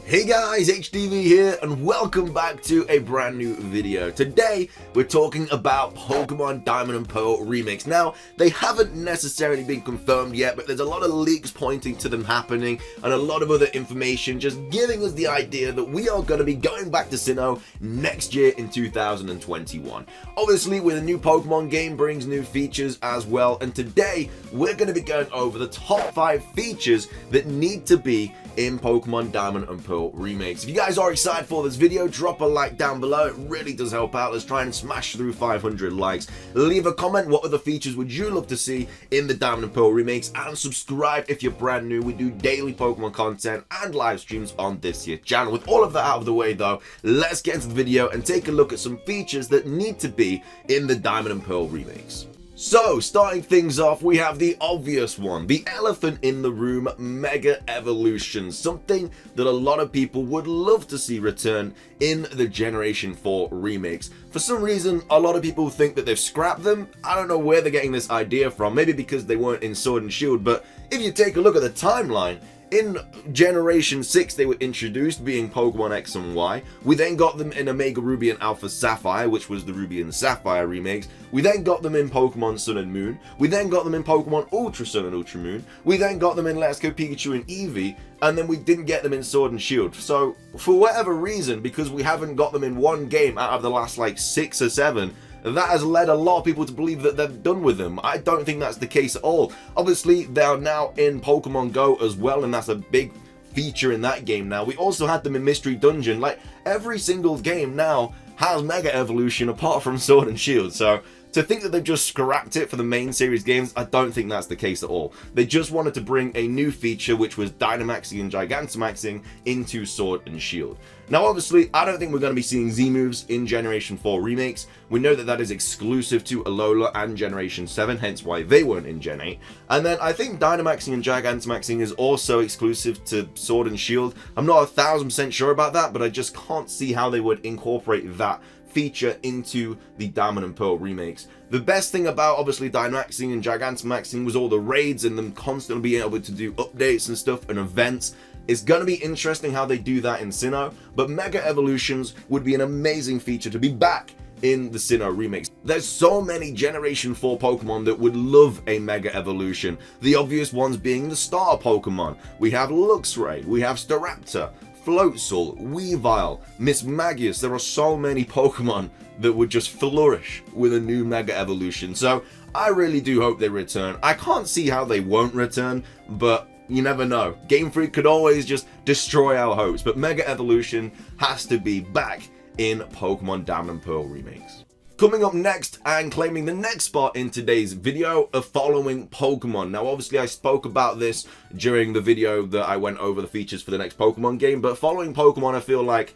Hey guys, HDvee here, and welcome back to a brand new video. Today, we're talking about Pokemon Diamond and Pearl remakes. Now, they haven't necessarily been confirmed yet, but there's a lot of leaks pointing to them happening, and a lot of other information just giving us the idea that we are going to be going back to Sinnoh next year in 2021. Obviously, with a new Pokemon game brings new features as well, and today, we're going to be going over the top 5 features that need to be in Pokemon Diamond and Pearl remakes. If you guys are excited for this video, drop a like down below. It really does help out. Let's try and smash through 500 likes. Leave a comment. What other features would you love to see in the Diamond and Pearl remakes? And subscribe if you're brand new. We do daily Pokemon content and live streams on this here channel. With all of that out of the way though, let's get into the video and take a look at some features that need to be in the Diamond and Pearl remakes. So, starting things off, we have the obvious one, the elephant in the room, Mega Evolutions, something that a lot of people would love to see return in the Generation 4 remakes. For some reason, a lot of people think that they've scrapped them. I don't know where they're getting this idea from, maybe because they weren't in Sword and Shield, but if you take a look at the timeline, in Generation 6, they were introduced being Pokemon X and Y. We then got them in Omega Ruby and Alpha Sapphire, which was the Ruby and Sapphire remakes. We then got them in Pokemon Sun and Moon. We then got them in Pokemon Ultra Sun and Ultra Moon. We then got them in Let's Go Pikachu and Eevee. And then we didn't get them in Sword and Shield. So, for whatever reason, because we haven't got them in one game out of the last like 6 or 7, that has led a lot of people to believe that they're done with them. I don't think that's the case at all. Obviously, they are now in Pokemon Go as well, and that's a big feature in that game now. We also had them in Mystery Dungeon. Like, every single game now has Mega Evolution apart from Sword and Shield. So, to think that they've just scrapped it for the main series games, I don't think that's the case at all. They just wanted to bring a new feature, which was Dynamaxing and Gigantamaxing, into Sword and Shield. Now, obviously, I don't think we're going to be seeing Z-moves in Generation 4 remakes. We know that that is exclusive to Alola and Generation 7, hence why they weren't in Gen 8. And then I think Dynamaxing and Gigantamaxing is also exclusive to Sword and Shield. I'm not 1000% sure about that, but I just can't see how they would incorporate that feature into the Diamond and Pearl remakes. The best thing about obviously Dynamaxing and Gigantamaxing was all the raids and them constantly being able to do updates and stuff and events. It's going to be interesting how they do that in Sinnoh, but Mega Evolutions would be an amazing feature to be back in the Sinnoh remakes. There's so many Generation 4 Pokemon that would love a Mega Evolution. The obvious ones being the starter Pokemon. We have Luxray, we have Staraptor, Floatzel, Weavile, Mismagius. There are so many Pokemon that would just flourish with a new Mega Evolution. So I really do hope they return. I can't see how they won't return, but you never know. Game Freak could always just destroy our hopes, but Mega Evolution has to be back in Pokemon Diamond and Pearl remakes. Coming up next and claiming the next spot in today's video of following Pokemon. Now, obviously, I spoke about this during the video that I went over the features for the next Pokemon game, but following Pokemon, I feel like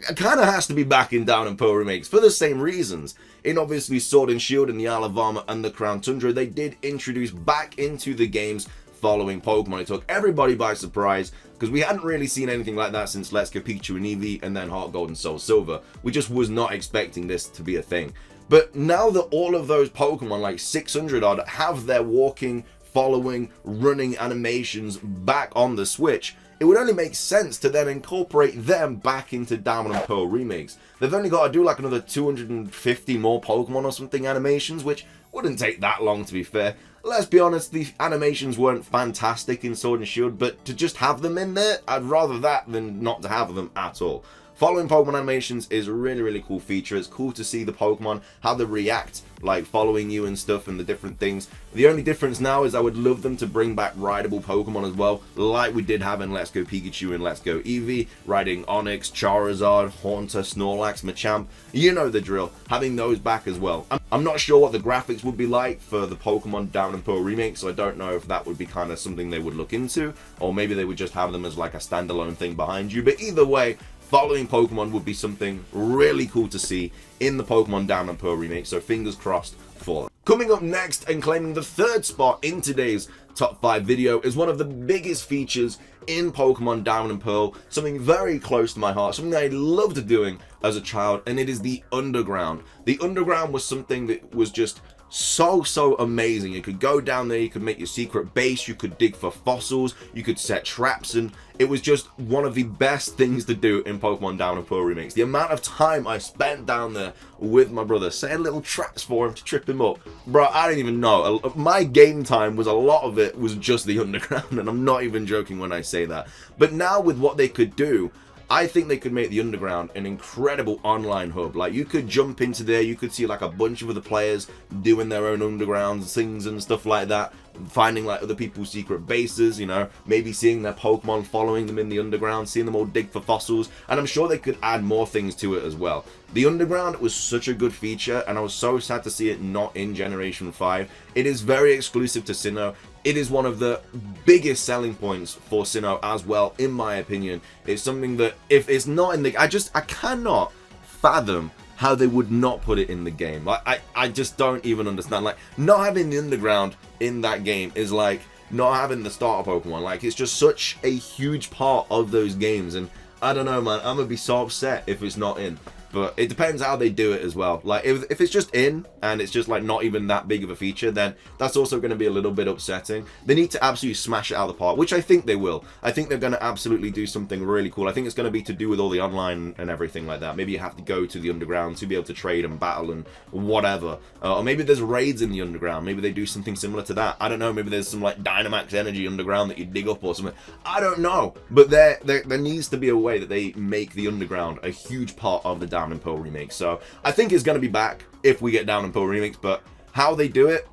it kind of has to be back in Diamond and Pearl remakes for the same reasons. In obviously Sword and Shield and the Isle of Armor and the Crown Tundra, they did introduce back into the games following Pokemon. It took everybody by surprise because we hadn't really seen anything like that since Let's Go Pikachu and Eevee and then Heart Gold and Soul Silver. We just was not expecting this to be a thing. But now that all of those Pokemon, like 600 odd, have their walking, following, running animations back on the Switch, it would only make sense to then incorporate them back into Diamond and Pearl remakes. They've only got to do like another 250 more Pokemon or something animations, which wouldn't take that long to be fair. Let's be honest, the animations weren't fantastic in Sword and Shield, but to just have them in there, I'd rather that than not to have them at all. Following Pokemon animations is a really, really cool feature. It's cool to see the Pokemon, how they react, like following you and stuff and the different things. The only difference now is I would love them to bring back rideable Pokemon as well, like we did have in Let's Go Pikachu and Let's Go Eevee, riding Onix, Charizard, Haunter, Snorlax, Machamp. You know the drill, having those back as well. I'm not sure what the graphics would be like for the Pokemon Diamond and Pearl remake, so I don't know if that would be kind of something they would look into, or maybe they would just have them as like a standalone thing behind you. But either way, following Pokemon would be something really cool to see in the Pokemon Diamond and Pearl remake, so fingers crossed for them. Coming up next and claiming the third spot in today's top 5 video is one of the biggest features in Pokemon Diamond and Pearl, something very close to my heart, something that I loved doing as a child, and it is the Underground. The Underground was something that was just so amazing. You could go down there, you could make your secret base, you could dig for fossils, you could set traps, and it was just one of the best things to do in Pokemon Diamond and Pearl remakes. The amount of time I spent down there with my brother, setting little traps for him to trip him up, bro, I don't even know. My game time was, a lot of it was just the underground, and I'm not even joking when I say that. But now with what they could do, I think they could make the underground an incredible online hub. Like, you could jump into there, you could see like a bunch of other players doing their own underground things and stuff like that, finding like other people's secret bases, you know, maybe seeing their Pokemon following them in the underground, seeing them all dig for fossils, and I'm sure they could add more things to it as well. The underground was such a good feature, and I was so sad to see it not in Generation 5. It is very exclusive to Sinnoh. It is one of the biggest selling points for Sinnoh as well, in my opinion. It's something that, if it's not in the... I cannot fathom how they would not put it in the game. Like, I just don't even understand. Like, not having the underground in that game is like not having the starter Pokemon. Like, it's just such a huge part of those games, and I don't know, man. I'm gonna be so upset if it's not in. But it depends how they do it as well. Like, if it's just in and it's just like not even that big of a feature, then that's also going to be a little bit upsetting. They need to absolutely smash it out of the park, which I think they will. I think they're going to absolutely do something really cool. I think it's going to be to do with all the online and everything like that. Maybe you have to go to the underground to be able to trade and battle and whatever. Or maybe there's raids in the underground. Maybe they do something similar to that. I don't know. Maybe there's some like Dynamax energy underground that you dig up or something. I don't know. But there needs to be a way that they make the underground a huge part of the Diamond and Pearl remake. So I think it's going to be back if we get Diamond and Pearl remakes, but how they do it,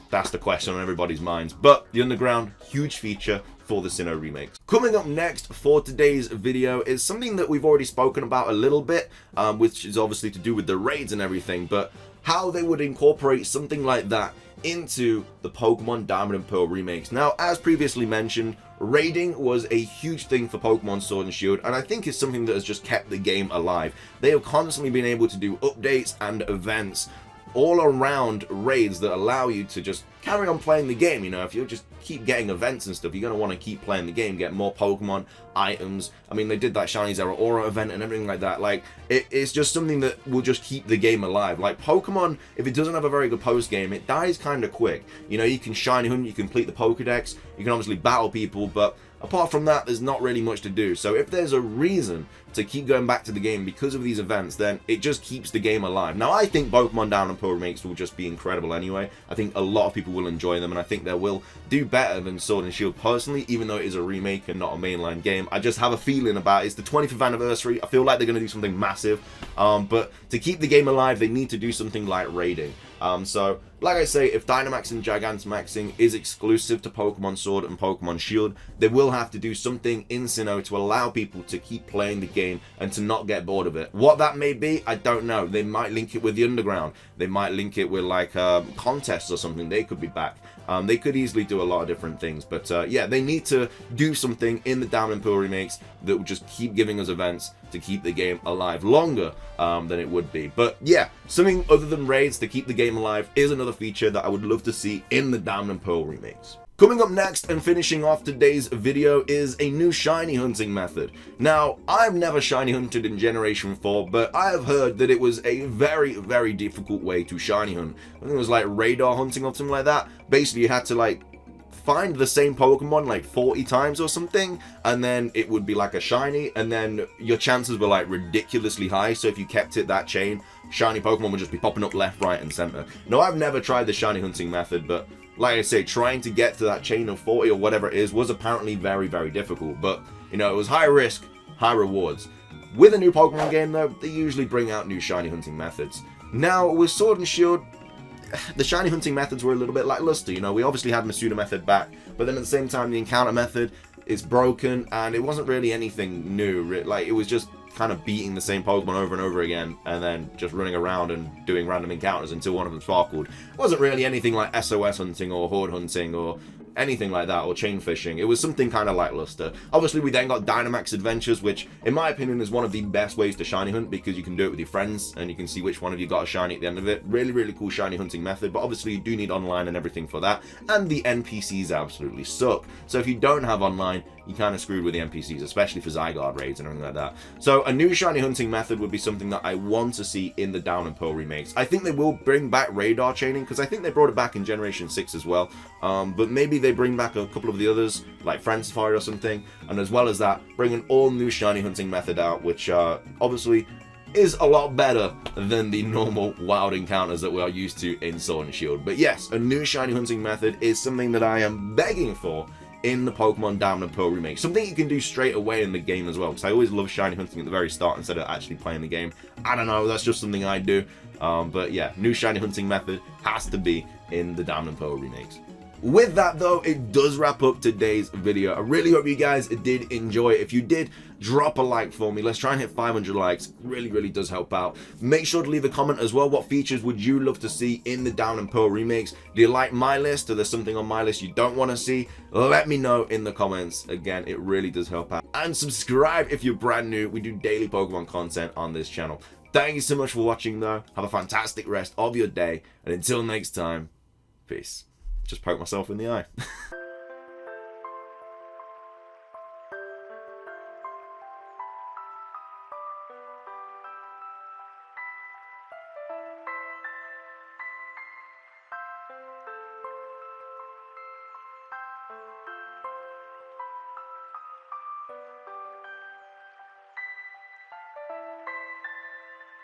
that's the question on everybody's minds. But the underground, huge feature for the Sinnoh remakes. Coming up next for today's video is something that we've already spoken about a little bit, which is obviously to do with the raids and everything, but how they would incorporate something like that into the Pokemon Diamond and Pearl remakes. Now, as previously mentioned, raiding was a huge thing for Pokemon Sword and Shield, and I think it's something that has just kept the game alive. They have constantly been able to do updates and events all around raids that allow you to just carry on playing the game. You know, if you just keep getting events and stuff, you're going to want to keep playing the game, get more Pokemon, items. I mean, they did that Shiny Zeraora event and everything like that. Like, it's just something that will just keep the game alive. Like, Pokemon, if it doesn't have a very good post game, it dies kind of quick. You know, you can Shiny Hunt, you complete the Pokedex, you can obviously battle people, but apart from that, there's not really much to do. So if there's a reason to keep going back to the game because of these events, then it just keeps the game alive. Now, I think Pokemon Diamond and Pearl remakes will just be incredible anyway. I think a lot of people will enjoy them, and I think they will do better than Sword and Shield personally, even though it is a remake and not a mainline game. I just have a feeling about it. It's the 25th anniversary. I feel like they're going to do something massive, but to keep the game alive, they need to do something like raiding. So, like I say, if Dynamax and Gigantamaxing is exclusive to Pokemon Sword and Pokemon Shield, they will have to do something in Sinnoh to allow people to keep playing the game and to not get bored of it. What that may be, I don't know. They might link it with the underground. They might link it with like contests or something. They could be back. They could easily do a lot of different things, but yeah, they need to do something in the Diamond and Pearl remakes that will just keep giving us events to keep the game alive longer than it would be. But yeah, something other than raids to keep the game alive is another feature that I would love to see in the Diamond and Pearl remakes. Coming up next and finishing off today's video is a new shiny hunting method. Now, I've never shiny hunted in Generation 4, but I have heard that it was a very difficult way to shiny hunt. I think it was like radar hunting or something like that. Basically, you had to like find the same Pokemon like 40 times or something, and then it would be like a shiny, and then your chances were like ridiculously high. So if you kept it that chain, shiny Pokemon would just be popping up left, right, and center. No, I've never tried the shiny hunting method, but like I say, trying to get to that chain of 40 or whatever it is was apparently very difficult. But, you know, it was high risk, high rewards. With a new Pokemon game, though, they usually bring out new shiny hunting methods. Now, with Sword and Shield, the shiny hunting methods were a little bit lackluster. You know, we obviously had Masuda method back, but then at the same time, the encounter method is broken, and it wasn't really anything new. Like, it was just kind of beating the same Pokemon over and over again, and then just running around and doing random encounters until one of them sparkled. It wasn't really anything like SOS hunting or horde hunting or anything like that, or chain fishing. It was something kind of lackluster. Obviously, we then got Dynamax Adventures, which, in my opinion, is one of the best ways to shiny hunt, because you can do it with your friends, and you can see which one of you got a shiny at the end of it. Really cool shiny hunting method, but obviously you do need online and everything for that, and the NPCs absolutely suck. So if you don't have online, you're kind of screwed with the NPCs, especially for Zygarde raids and everything like that. So a new shiny hunting method would be something that I want to see in the Down and Pearl remakes. I think they will bring back radar chaining, because I think they brought it back in Generation 6 as well. But maybe they bring back a couple of the others, like Friend Safari or something, and as well as that, bring an all-new shiny hunting method out, which obviously is a lot better than the normal wild encounters that we are used to in Sword and Shield. But yes, a new shiny hunting method is something that I am begging for in the Pokemon Diamond and Pearl remake. Something you can do straight away in the game as well, because I always love shiny hunting at the very start instead of actually playing the game. I don't know, that's just something I do. But yeah, new shiny hunting method has to be in the Diamond and Pearl remakes. With that though, it does wrap up today's video. I really hope you guys did enjoy it. If you did, drop a like for me. Let's try and hit 500 likes. Really does help out. Make sure to leave a comment as well. What features would you love to see in the Down and Pearl remakes? Do you like my list, or there's something on my list you don't want to see? Let me know in the comments. Again, it really does help out. And subscribe if you're brand new. We do daily Pokemon content on this channel. Thank you so much for watching though. Have a fantastic rest of your day. And until next time, peace. Just poke myself in the eye.